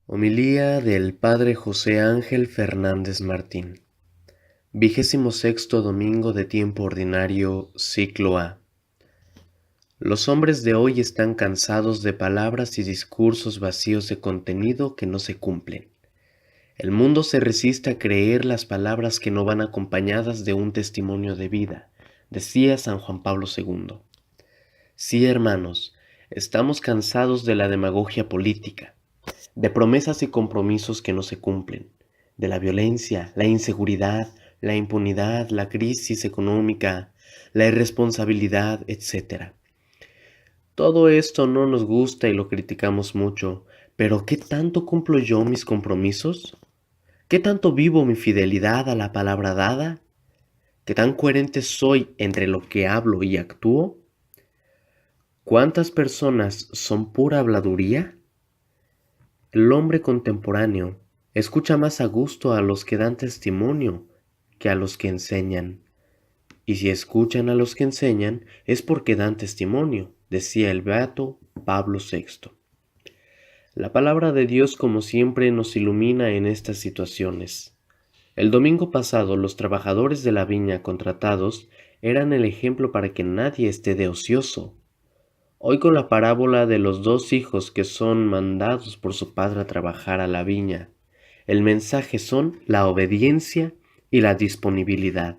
Homilía del Padre José Ángel Fernández Martín. 26º domingo de tiempo ordinario, ciclo A. Los hombres de hoy están cansados de palabras y discursos vacíos de contenido que no se cumplen. El mundo se resiste a creer las palabras que no van acompañadas de un testimonio de vida, decía San Juan Pablo II. Sí, hermanos, estamos cansados de la demagogia política, de promesas y compromisos que no se cumplen, de la violencia, la inseguridad, la impunidad, la crisis económica, la irresponsabilidad, etc. Todo esto no nos gusta y lo criticamos mucho, pero ¿qué tanto cumplo yo mis compromisos? ¿Qué tanto vivo mi fidelidad a la palabra dada? ¿Qué tan coherente soy entre lo que hablo y actúo? ¿Cuántas personas son pura habladuría? El hombre contemporáneo escucha más a gusto a los que dan testimonio que a los que enseñan. Y si escuchan a los que enseñan es porque dan testimonio, decía el beato Pablo VI. La palabra de Dios, como siempre, nos ilumina en estas situaciones. El domingo pasado los trabajadores de la viña contratados eran el ejemplo para que nadie esté de ocioso. Hoy con la parábola de los dos hijos que son mandados por su padre a trabajar a la viña, el mensaje son la obediencia y la disponibilidad.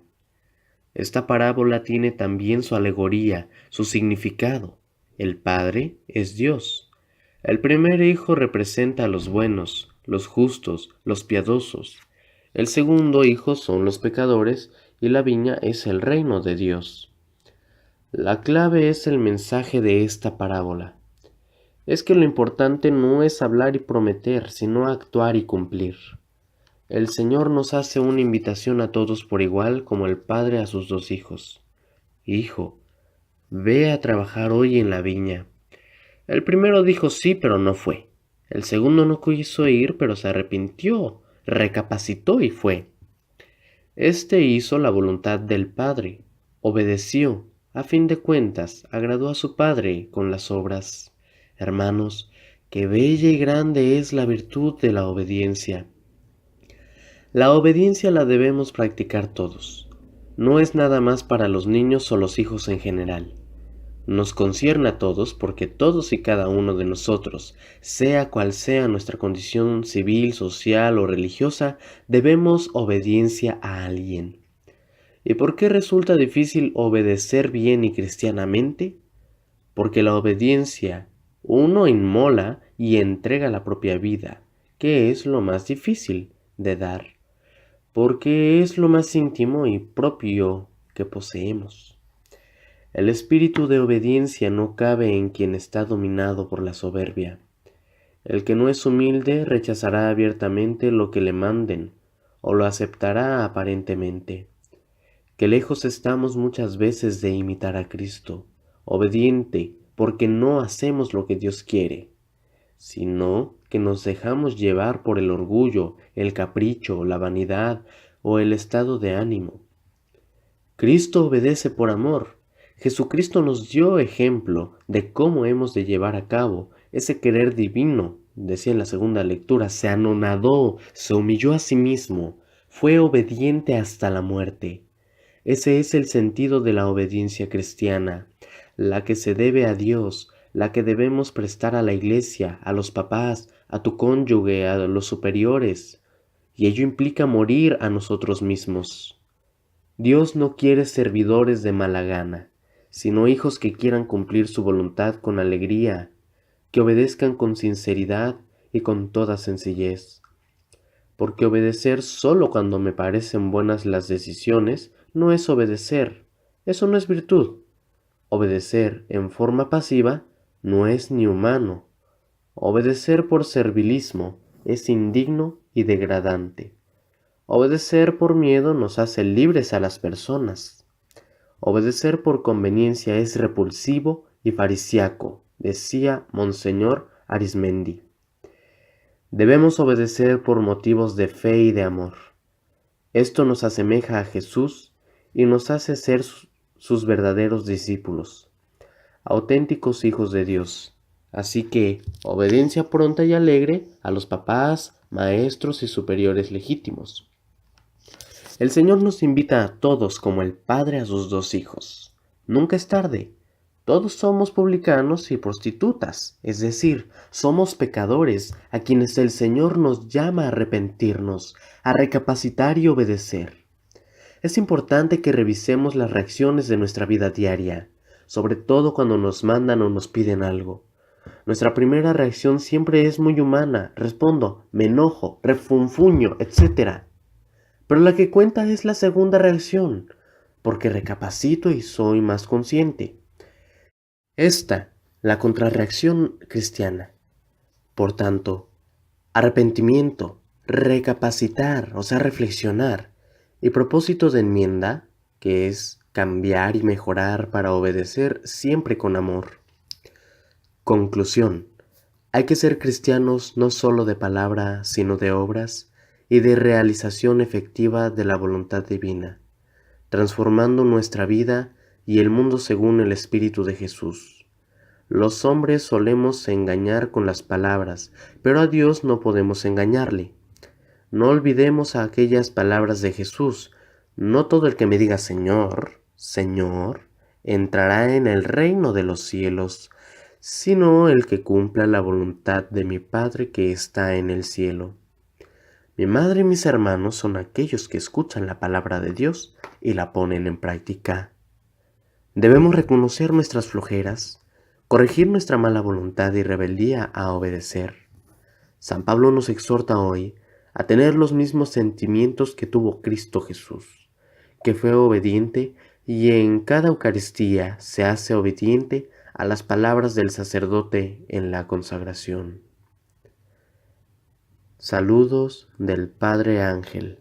Esta parábola tiene también su alegoría, su significado. El Padre es Dios. El primer hijo representa a los buenos, los justos, los piadosos. El segundo hijo son los pecadores y la viña es el reino de Dios. La clave es el mensaje de esta parábola. Es que lo importante no es hablar y prometer, sino actuar y cumplir. El Señor nos hace una invitación a todos por igual, como el Padre a sus dos hijos. Hijo, ve a trabajar hoy en la viña. El primero dijo sí, pero no fue. El segundo no quiso ir, pero se arrepintió, recapacitó y fue. Este hizo la voluntad del Padre, obedeció, a fin de cuentas, agradó a su Padre con las obras. Hermanos, qué bella y grande es la virtud de la obediencia. La obediencia la debemos practicar todos. No es nada más para los niños o los hijos en general. Nos concierne a todos porque todos y cada uno de nosotros, sea cual sea nuestra condición civil, social o religiosa, debemos obediencia a alguien. ¿Y por qué resulta difícil obedecer bien y cristianamente? Porque la obediencia uno inmola y entrega la propia vida, que es lo más difícil de dar, porque es lo más íntimo y propio que poseemos. El espíritu de obediencia no cabe en quien está dominado por la soberbia. El que no es humilde rechazará abiertamente lo que le manden, o lo aceptará aparentemente. Que lejos estamos muchas veces de imitar a Cristo, obediente porque no hacemos lo que Dios quiere, sino que nos dejamos llevar por el orgullo, el capricho, la vanidad o el estado de ánimo. Cristo obedece por amor. Jesucristo nos dio ejemplo de cómo hemos de llevar a cabo ese querer divino. Decía en la segunda lectura, se anonadó, se humilló a sí mismo, fue obediente hasta la muerte. Ese es el sentido de la obediencia cristiana, la que se debe a Dios, la que debemos prestar a la iglesia, a los papás, a tu cónyuge, a los superiores, y ello implica morir a nosotros mismos. Dios no quiere servidores de mala gana, sino hijos que quieran cumplir su voluntad con alegría, que obedezcan con sinceridad y con toda sencillez. Porque obedecer solo cuando me parecen buenas las decisiones no es obedecer, eso no es virtud. Obedecer en forma pasiva no es ni humano. Obedecer por servilismo es indigno y degradante. Obedecer por miedo nos hace libres a las personas. Obedecer por conveniencia es repulsivo y farisiaco, decía Monseñor Arismendi. Debemos obedecer por motivos de fe y de amor. Esto nos asemeja a Jesús y nos hace ser sus verdaderos discípulos, auténticos hijos de Dios, Así que obediencia pronta y alegre a los papás, maestros y superiores legítimos. El Señor nos invita a todos como el Padre a sus dos hijos. Nunca es tarde. Todos somos publicanos y prostitutas, es decir, somos pecadores a quienes el Señor nos llama a arrepentirnos, a recapacitar y obedecer. Es importante que revisemos las reacciones de nuestra vida diaria, sobre todo cuando nos mandan o nos piden algo. Nuestra primera reacción siempre es muy humana, respondo, me enojo, refunfuño, etc. Pero la que cuenta es la segunda reacción, porque recapacito y soy más consciente. Esta, la contrarreacción cristiana. Por tanto, arrepentimiento, recapacitar, o sea, reflexionar, y propósito de enmienda, que es cambiar y mejorar para obedecer siempre con amor. Conclusión. Hay que ser cristianos no solo de palabra, sino de obras y de realización efectiva de la voluntad divina, transformando nuestra vida y el mundo según el Espíritu de Jesús. Los hombres solemos engañar con las palabras, pero a Dios no podemos engañarle. No olvidemos aquellas palabras de Jesús: no todo el que me diga Señor, Señor, entrará en el reino de los cielos, sino el que cumpla la voluntad de mi Padre que está en el cielo. Mi madre y mis hermanos son aquellos que escuchan la palabra de Dios y la ponen en práctica. Debemos reconocer nuestras flojeras, corregir nuestra mala voluntad y rebeldía a obedecer. San Pablo nos exhorta hoy a tener los mismos sentimientos que tuvo Cristo Jesús, que fue obediente y en cada Eucaristía se hace obediente a las palabras del sacerdote en la consagración. Saludos del Padre Ángel.